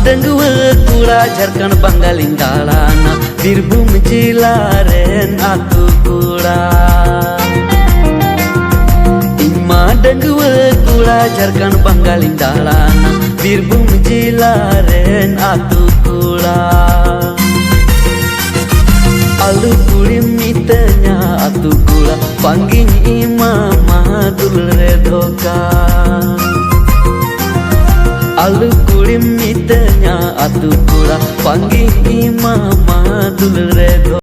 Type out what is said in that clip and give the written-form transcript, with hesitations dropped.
डंगुआ कूड़ा झारखंड बंगालिन दालाना बीरभूम जिला रेन आतु कूड़ा इमा डंगुआ कूड़ा झारखंड बंगालिन दालाना बीरभूम जिला रेन आतु कूड़ा आलू कुड़ी मितnya आतु कूड़ा pangging imama dul re dhoka आलू कुड़ी मितnya आतु कूड़ा pangging imama dul re dhoka